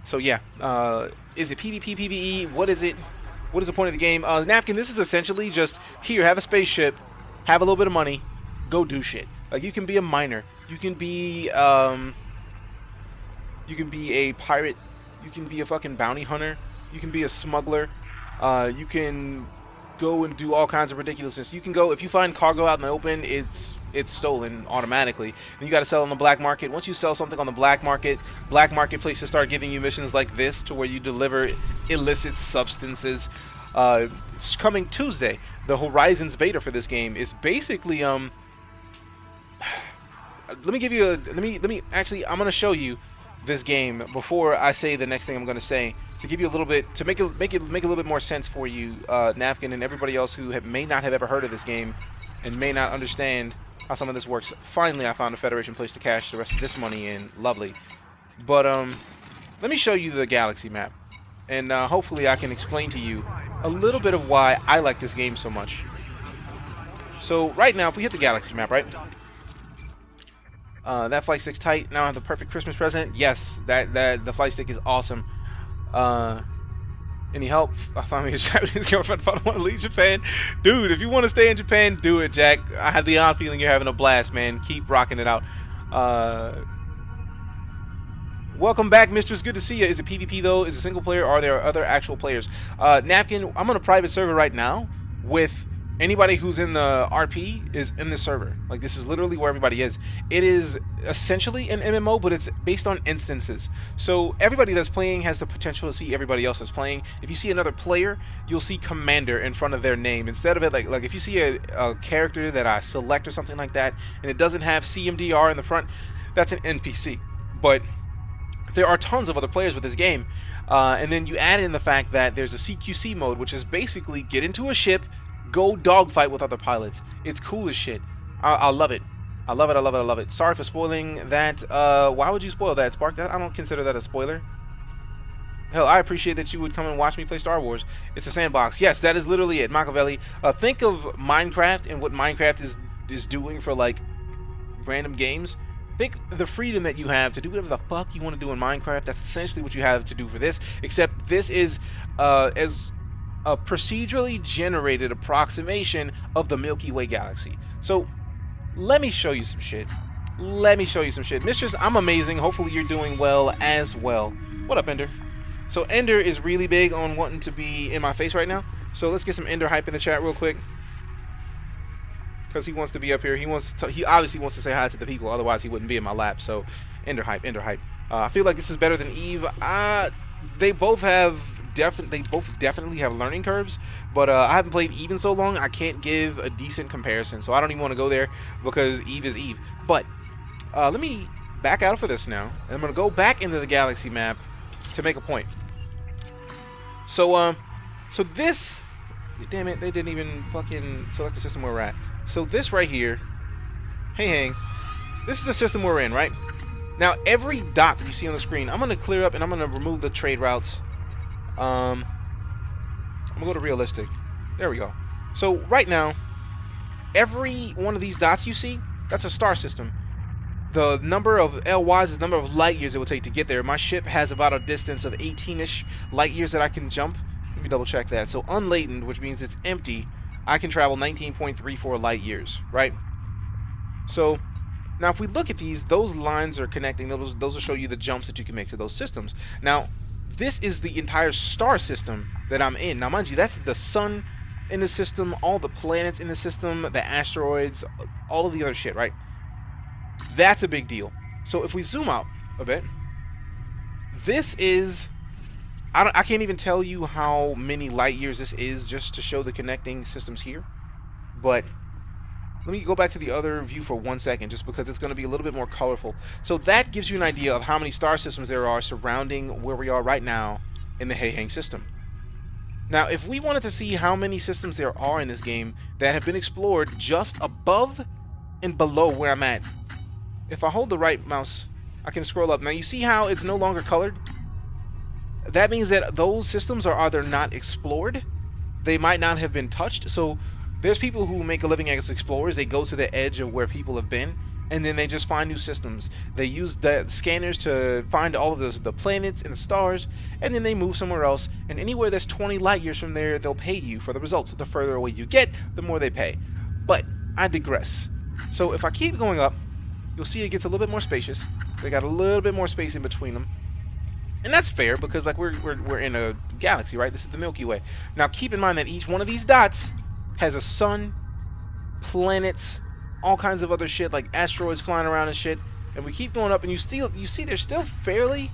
So yeah, is it PvP, PvE? What is it? What is the point of the game? Napkin, this is essentially just, here, have a spaceship, have a little bit of money, go do shit. Like, you can be a miner, you can be a pirate, you can be a fucking bounty hunter, you can be a smuggler, you can go and do all kinds of ridiculousness. You can go, if you find cargo out in the open, it's stolen automatically. And you got to sell on the black market. Once you sell something on the black marketplaces start giving you missions like this to where you deliver illicit substances. It's coming Tuesday. The Horizons beta for this game is basically let me give you a let me actually, I'm gonna show you this game before I say the next thing I'm gonna say, to give you a little bit, to make it a little bit more sense for you, Napkin, and everybody else who may not have ever heard of this game and may not understand how some of this works. Finally, I found a Federation place to cash the rest of this money in. Lovely. But let me show you the galaxy map, and hopefully I can explain to you a little bit of why I like this game so much. So right now, if we hit the galaxy map, right? That flight stick's tight. Now I have the perfect Christmas present. Yes, the flight stick is awesome. Any help? I found me a Japanese girlfriend if I don't want to leave Japan. Dude, if you want to stay in Japan, do it, Jack. I have the odd feeling you're having a blast, man. Keep rocking it out. Welcome back, Mistress. Good to see you. Is it PvP, though? Is it single player, or are there other actual players? Napkin, I'm on a private server right now with anybody who's in the RP is in the server. Like, this is literally where everybody is. It is essentially an MMO, but it's based on instances. So everybody that's playing has the potential to see everybody else that's playing. If you see another player, you'll see Commander in front of their name. Instead of it, like if you see a character that I select or something like that, and it doesn't have CMDR in the front, that's an NPC. But there are tons of other players with this game. And then you add in the fact that there's a CQC mode, which is basically get into a ship, go dogfight with other pilots. It's cool as shit. I love it. I love it. I love it. I love it. Sorry for spoiling that. Why would you spoil that, Spark? I don't consider that a spoiler. Hell, I appreciate that you would come and watch me play Star Wars. It's a sandbox. Yes, that is literally it. Machiavelli. Think of Minecraft and what Minecraft is doing for, like, random games. Think the freedom that you have to do whatever the fuck you want to do in Minecraft. That's essentially what you have to do for this. Except this is as a procedurally generated approximation of the Milky Way galaxy. So let me show you some shit. Let me show you some shit. Mistress, I'm amazing. Hopefully you're doing well as well. What up, Ender? So Ender is really big on wanting to be in my face right now. So let's get some Ender hype in the chat real quick, because he wants to be up here. He obviously wants to say hi to the people. Otherwise he wouldn't be in my lap. So Ender hype, Ender hype. I feel like this is better than Eve. They both definitely have learning curves, but I haven't played Eve in so long, I can't give a decent comparison, so I don't even want to go there because Eve is Eve. But let me back out for this now, and I'm going to go back into the galaxy map to make a point. So this, damn it, they didn't even fucking select the system where we're at. So this right here, hey hang, this is the system we're in, right? Now every dot that you see on the screen, I'm going to clear up and I'm going to remove the trade routes. I'm gonna go to realistic. There we go. So right now, every one of these dots you see, that's a star system. The number of LYs is the number of light years it will take to get there. My ship has about a distance of 18-ish light years that I can jump. Let me double check that. So unladen, which means it's empty, I can travel 19.34 light years, right? So now if we look at these, those lines are connecting. Those will show you the jumps that you can make to those systems. Now, this is the entire star system that I'm in. Now, mind you, that's the sun in the system, all the planets in the system, the asteroids, all of the other shit, right? That's a big deal. So if we zoom out a bit, this is... I can't even tell you how many light years this is just to show the connecting systems here. But let me go back to the other view for 1 second, just because it's going to be a little bit more colorful. So that gives you an idea of how many star systems there are surrounding where we are right now in the Hei-Hang system. Now, if we wanted to see how many systems there are in this game that have been explored just above and below where I'm at, if I hold the right mouse, I can scroll up. Now, you see how it's no longer colored? That means that those systems are either not explored, they might not have been touched. So there's people who make a living as explorers. They go to the edge of where people have been, and then they just find new systems. They use the scanners to find all of the planets and the stars, and then they move somewhere else. And anywhere that's 20 light years from there, they'll pay you for the results. The further away you get, the more they pay. But I digress. So if I keep going up, you'll see it gets a little bit more spacious. They got a little bit more space in between them. And that's fair because like we're in a galaxy, right? This is the Milky Way. Now keep in mind that each one of these dots has a sun, planets, all kinds of other shit like asteroids flying around and shit. And we keep going up, and you see they're still fairly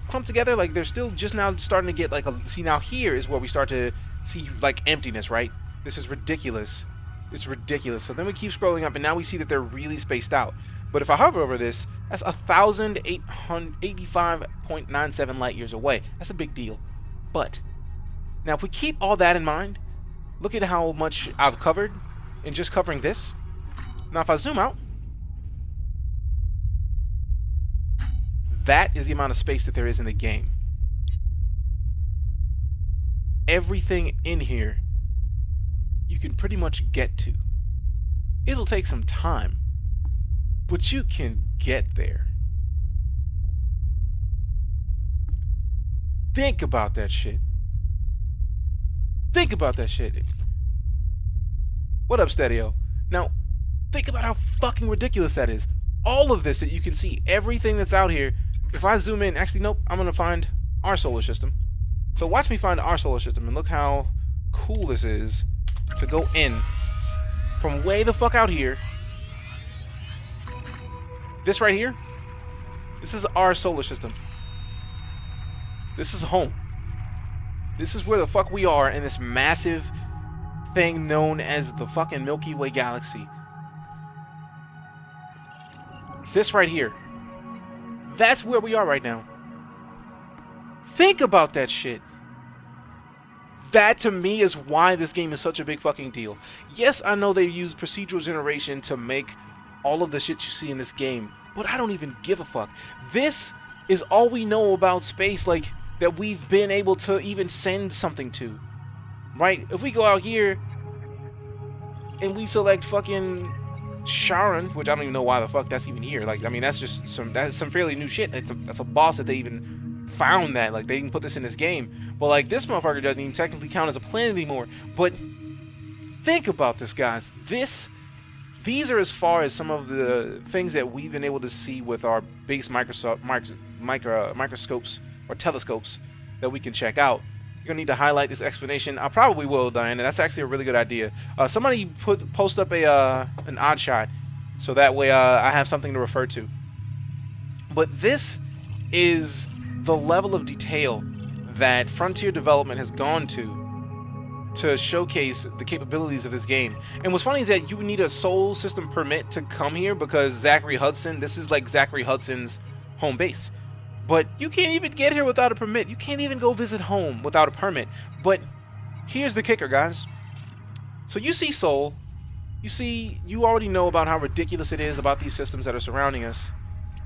clumped together. Like they're still just now starting to get like a. See, now here is where we start to see like emptiness, right? This is ridiculous. It's ridiculous. So then we keep scrolling up, and now we see that they're really spaced out. But if I hover over this, that's 1,885.97 light years away. That's a big deal. But now if we keep all that in mind, look at how much I've covered in just covering this. Now if I zoom out, that is the amount of space that there is in the game. Everything in here you can pretty much get to. It'll take some time, but you can get there. Think about that shit. Think about that shit. What up, Stadio? Now, think about how fucking ridiculous that is. All of this that you can see, everything that's out here. If I zoom in, actually, nope, I'm gonna find our solar system. So watch me find our solar system, and look how cool this is to go in from way the fuck out here. This right here, this is our solar system. This is home. This is where the fuck we are in this massive thing known as the fucking Milky Way galaxy. This right here, that's where we are right now. Think about that shit. That to me is why this game is such a big fucking deal. Yes, I know they use procedural generation to make all of the shit you see in this game, but I don't even give a fuck. This is all we know about space, like, that we've been able to even send something to. Right? If we go out here and we select fucking Sharon, which I don't even know why the fuck that's even here. Like, I mean, that's some fairly new shit. That's a boss that they even found that. Like, they didn't put this in this game. But, like, this motherfucker doesn't even technically count as a planet anymore. But think about this, guys. These are as far as some of the things that we've been able to see with our base microscopes or telescopes that we can check out. You're gonna need to highlight this explanation. I probably will, Diana. That's actually a really good idea. Somebody post up an odd shot, so that way I have something to refer to. But this is the level of detail that Frontier Development has gone to showcase the capabilities of this game. And what's funny is that you need a Sol system permit to come here, because Zachary Hudson, this is like Zachary Hudson's home base. But you can't even get here without a permit. You can't even go visit home without a permit. But here's the kicker, guys. So you see Sol. You already know about how ridiculous it is about these systems that are surrounding us,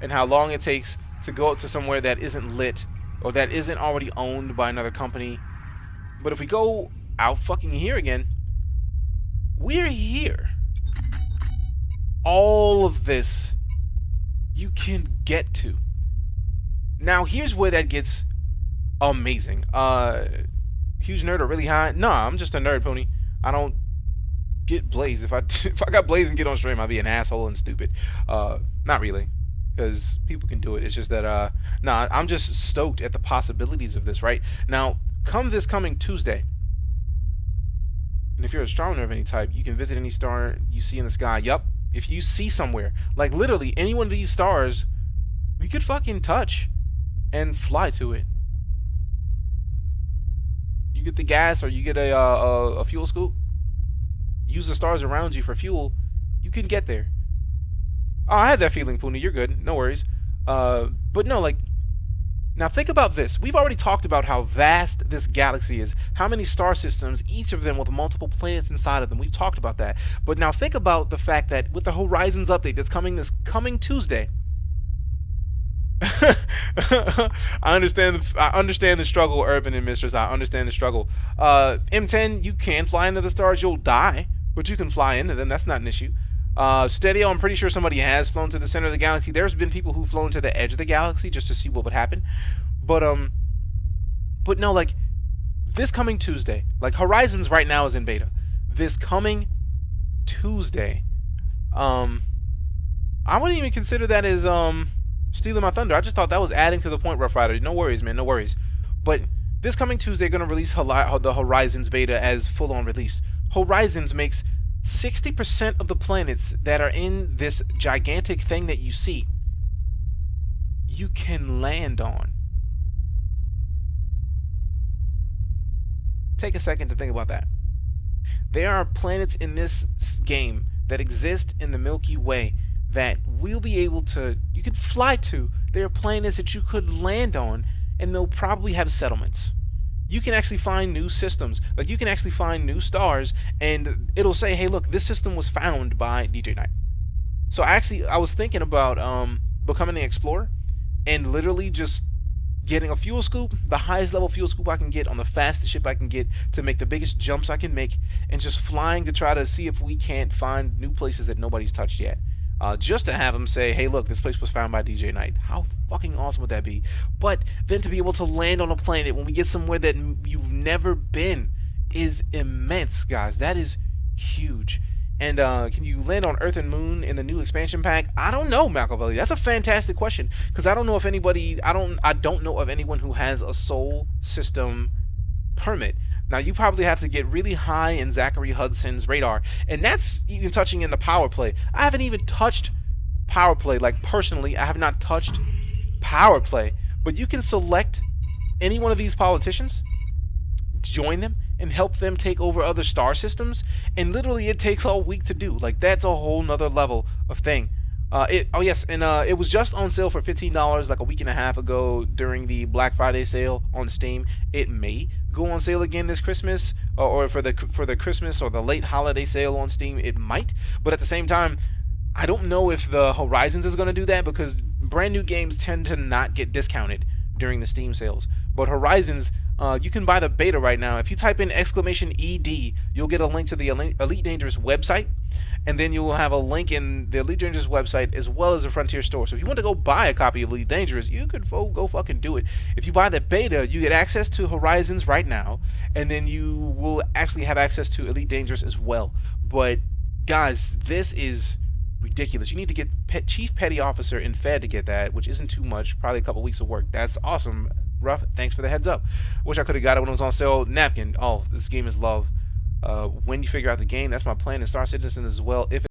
and how long it takes to go up to somewhere that isn't lit or that isn't already owned by another company. But if we go out fucking here again, we're here. All of this you can get to. Now here's where that gets amazing. Huge nerd or really high? Nah, I'm just a nerd, pony. I don't get blazed. If I got blazed and get on stream, I'd be an asshole and stupid. Not really, because people can do it. It's just that nah, I'm just stoked at the possibilities of this. Right now, this coming Tuesday, and if you're an astronomer of any type, you can visit any star you see in the sky. Yup, if you see somewhere, like literally any one of these stars, we could fucking touch and fly to it. You get the gas, or you get a fuel scoop, use the stars around you for fuel, you can get there. Oh, I had that feeling, Puni. You're good. No worries. But no, like, now think about this. We've already talked about how vast this galaxy is, how many star systems, each of them with multiple planets inside of them. We've talked about that. But now think about the fact that with the Horizons update that's coming this coming Tuesday, I understand the struggle, Urban and Mistress. I understand the struggle. M10, you can fly into the stars. You'll die, but you can fly into them. That's not an issue. Stadio, I'm pretty sure somebody has flown to the center of the galaxy. There's been people who've flown to the edge of the galaxy just to see what would happen. But but no, like this coming Tuesday, like Horizons right now is in beta. This coming Tuesday, um, I wouldn't even consider that as stealing my thunder. I just thought that was adding to the point, Rough Rider. No worries, man, no worries. But this coming Tuesday, gonna release the Horizons beta as full on release. Horizons makes 60% of the planets that are in this gigantic thing that you see, you can land on. Take a second to think about that. There are planets in this game that exist in the Milky Way that we'll be able to, you could fly to. There are planets that you could land on, and they'll probably have settlements. You can actually find new systems. Like, you can actually find new stars, and it'll say, hey, look, this system was found by DeejayKnight. So I was thinking about becoming an explorer and literally just getting a fuel scoop, the highest level fuel scoop I can get on the fastest ship I can get to make the biggest jumps I can make, and just flying to try to see if we can't find new places that nobody's touched yet. Just to have them say, hey, look, this place was found by DeejayKnight. How fucking awesome would that be? But then to be able to land on a planet when we get somewhere that you've never been is immense, guys. That is huge. And can you land on Earth and Moon in the new expansion pack? I don't know, Machiavelli. That's a fantastic question, because I don't know if anybody, I don't know of anyone who has a Sol system permit. Now, you probably have to get really high in Zachary Hudson's radar, and that's even touching in the power play. I haven't even touched power play. Like, personally, I have not touched power play. But you can select any one of these politicians, join them, and help them take over other star systems, and literally it takes all week to do. Like, that's a whole nother level of thing. Oh yes, and it was just on sale for $15 like a week and a half ago during the Black Friday sale on Steam. It may go on sale again this Christmas, or for the Christmas or the late holiday sale on Steam. It might, but at the same time, I don't know if the Horizons is going to do that, because brand new games tend to not get discounted during the Steam sales. But Horizons, you can buy the beta right now. If you type in !ED, you'll get a link to the Elite Dangerous website, and then you will have a link in the Elite Dangerous website as well as the Frontier store. So if you want to go buy a copy of Elite Dangerous, you could go fucking do it. If you buy the beta, you get access to Horizons right now, and then you will actually have access to Elite Dangerous as well. But guys, this is ridiculous. You need to get Chief Petty Officer in Fed to get that, which isn't too much, probably a couple weeks of work. That's awesome. Rough, thanks for the heads up. Wish I could have got it when it was on sale. Napkin, oh, this game is love. When you figure out the game, that's my plan in Star Citizen as well. If